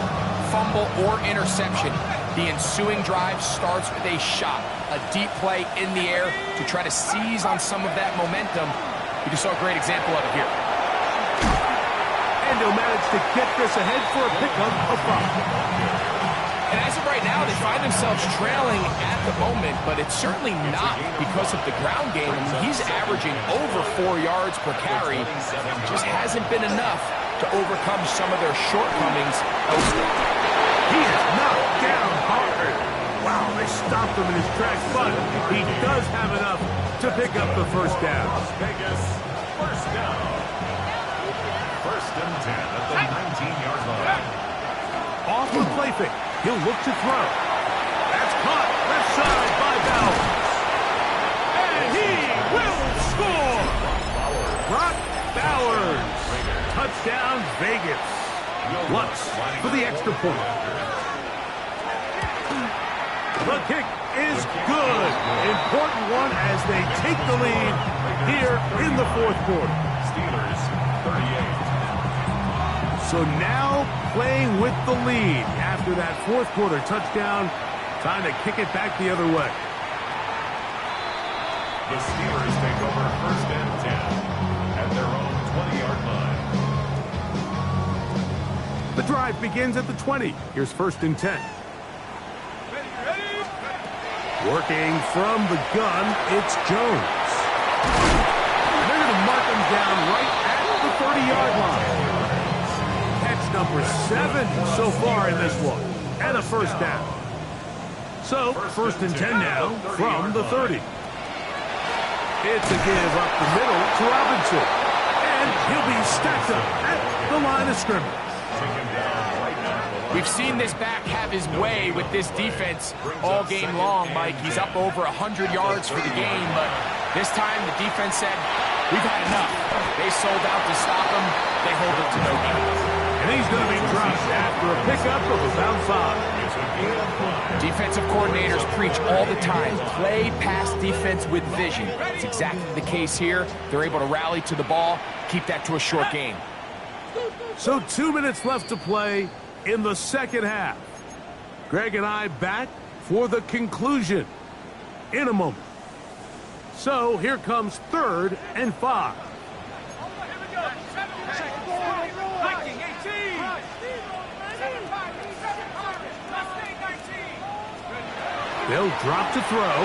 fumble, or interception, the ensuing drive starts with a shot, a deep play in the air to try to seize on some of that momentum. We just saw a great example of it here. And he'll manage to get this ahead for a pickup of 5. And as of right now, they find themselves trailing at the moment, but it's certainly not because of the ground game. I mean, he's averaging over 4 yards per carry. Just hasn't been enough to overcome some of their shortcomings elsewhere. He is knocked down hard. Wow, they stopped him in his tracks, but he does have enough to pick up the first down. Vegas, first down. First and 10 at the 19-yard line. Off the play fake. He'll look to throw. That's caught left side by Bowers. And he will score. Brock Bowers. Touchdown Vegas. Lutz for the extra point. The kick is good. Important one as they take the lead here in the fourth quarter. Steelers, 38. So now playing with the lead after that fourth quarter touchdown, time to kick it back the other way. The Steelers take over first and 10 at their own 20-yard line. The drive begins at the 20. Here's first and 10. Working from the gun, it's Jones. And they're going to mark him down right at the 30-yard line. Number 7 so far in this one, and a first down. So, first and 10 now from the 30. It's a give up the middle to Robinson, and he'll be stacked up at the line of scrimmage. We've seen this back have his way with this defense all game long, Mike. He's up over 100 yards for the game, but this time the defense said, we've had enough. They sold out to stop him. They hold it to no gain. And he's going to be dropped after a pickup of about 5. Defensive coordinators preach all the time, play pass defense with vision. It's exactly the case here. They're able to rally to the ball, keep that to a short game. So 2 minutes left to play in the second half. Greg and I back for the conclusion in a moment. So here comes 3rd and 5. They'll drop to throw.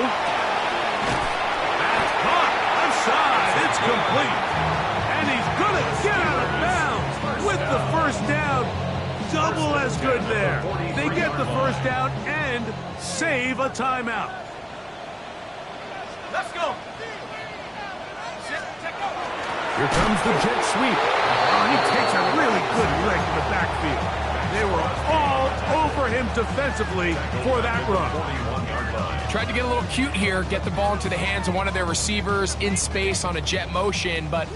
That's caught. Offside. It's complete. And he's going to get out of bounds with the first down. Double as good there. They get the first down and save a timeout. Let's go. Here comes the jet sweep. Oh, he takes a really good lick in the backfield. They were all over him defensively for that run. Tried to get a little cute here, get the ball into the hands of one of their receivers in space on a jet motion, but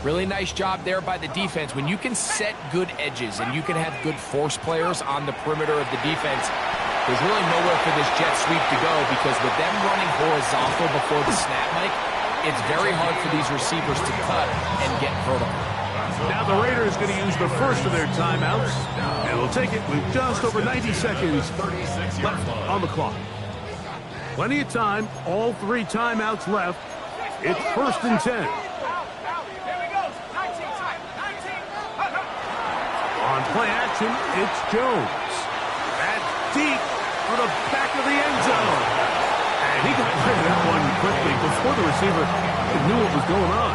really nice job there by the defense. When you can set good edges and you can have good force players on the perimeter of the defense, there's really nowhere for this jet sweep to go because with them running horizontal before the snap, Mike, it's very hard for these receivers to cut and get vertical. Now the Raiders going to use the first of their timeouts, and we'll take it with just over 90 seconds left on the clock. Plenty of time, all 3 timeouts left. It's first and 10. On play action, it's Jones. That's deep for the back of the end zone. And he can play that one quickly before the receiver knew what was going on.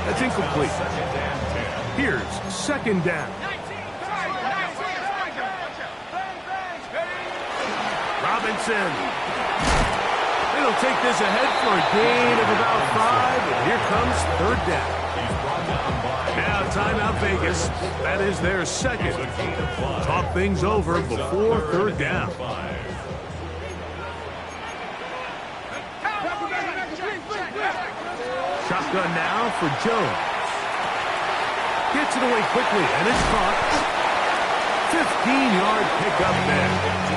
That's incomplete. Here's second down. Robinson. It'll take this ahead for a gain of about 5, and here comes third down. Now timeout Vegas. That is their second. Talk things over before third down. Shotgun now for Jones. Gets it away quickly, and it's caught. 15-yard pickup there.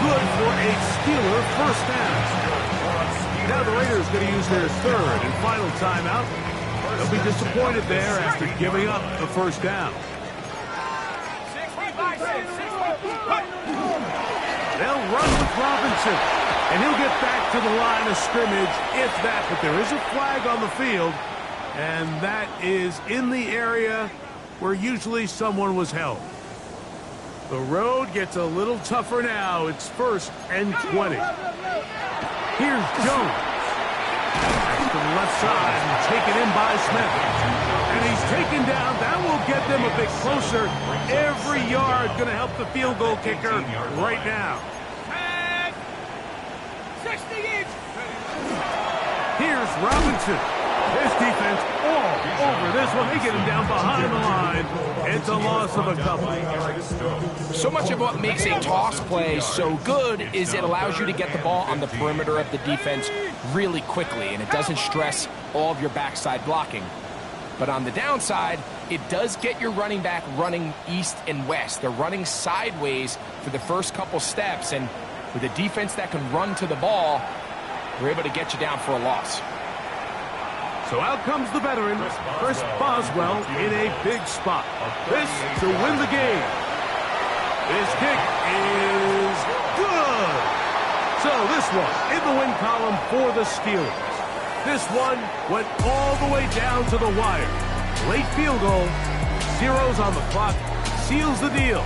Good for a Steeler first down. Now the Raiders going to use their third and final timeout. They'll be disappointed there after giving up the first down. They'll run with Robinson, and he'll get back to the line of scrimmage, if that. But there is a flag on the field, and that is in the area where usually someone was held. The road gets a little tougher now. It's 1st and 20. Here's Jones. Back to the left side and taken in by Smith. And he's taken down. That will get them a bit closer. Every yard going to help the field goal kicker right now. 60 each. Here's Robinson. His defense all over this one. They get him down behind the line. It's a loss of a couple. So much of what makes a toss play so good is it allows you to get the ball on the perimeter of the defense really quickly, and it doesn't stress all of your backside blocking. But on the downside, it does get your running back running east and west. They're running sideways for the first couple steps, and with a defense that can run to the ball, they're able to get you down for a loss. So out comes the veteran, Chris Boswell, in a big spot. This to win the game. His kick is good. So this one in the win column for the Steelers. This one went all the way down to the wire. Late field goal, zeros on the clock, seals the deal.